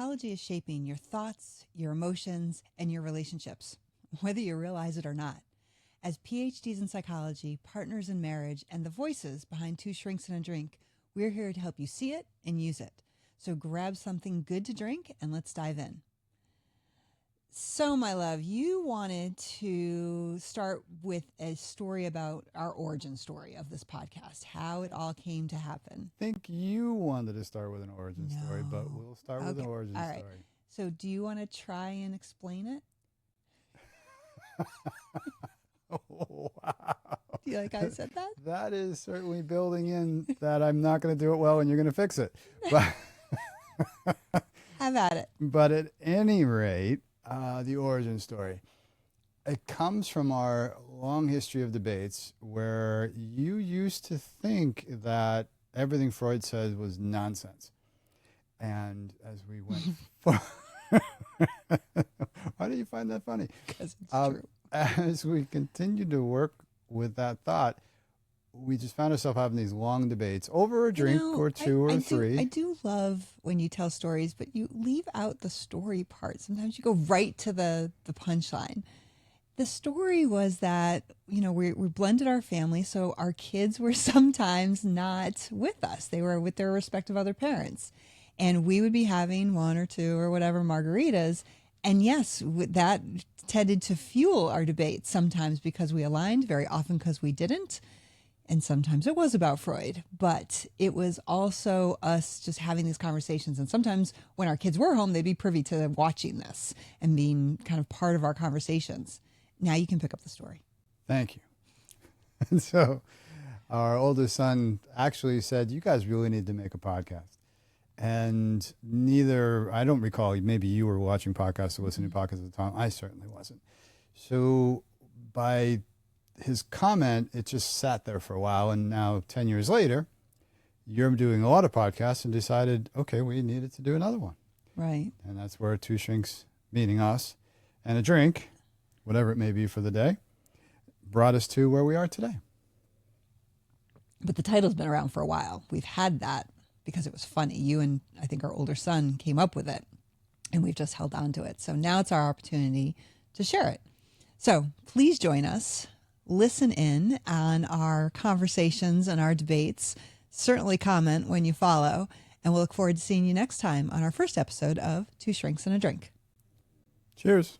psychology is shaping your thoughts, your emotions, and your relationships, whether you realize it or not. As PhDs in psychology, partners in marriage, and the voices behind Two Shrinks and a Drink, we're here to help you see it and use it. So grab something good to drink and let's dive in. So, my love, you wanted to start with a story about our origin story of this podcast, how it all came to happen. I think you wanted to start with an origin story, but we'll start with an origin story. So do you want to try and explain it? Oh, wow. Do you like how I said that? That is certainly building in that I'm not going to do it well and you're going to fix it. But have at it. But at any rate, the origin story. It comes from our long history of debates where you used to think that everything Freud said was nonsense. And as we went why do you find that funny? Because it's true. As we continued to work with that thought, we just found ourselves having these long debates over a drink or two or three. I do love when you tell stories, but you leave out the story part. Sometimes you go right to the punchline. The story was that, we blended our family, so our kids were sometimes not with us. They were with their respective other parents. And we would be having one or two or whatever margaritas. And yes, that tended to fuel our debates sometimes because we aligned, very often because we didn't. And sometimes it was about Freud, but it was also us just having these conversations. And sometimes when our kids were home, they'd be privy to watching this and being kind of part of our conversations. Now you can pick up the story. Thank you. And so our oldest son actually said, you guys really need to make a podcast. And I don't recall, maybe you were watching podcasts or listening to podcasts at the time. I certainly wasn't. So by his comment, it just sat there for a while. And now 10 years later, you're doing a lot of podcasts and decided, okay, we needed to do another one. Right. And that's where Two Shrinks, meaning us, and a drink, whatever it may be for the day, brought us to where we are today. But the title's been around for a while. We've had that because it was funny. You and I think our older son came up with it, and we've just held on to it. So now it's our opportunity to share it. So please join us. Listen in on our conversations and our debates. Certainly comment when you follow. And we'll look forward to seeing you next time on our first episode of Two Shrinks and a Drink. Cheers.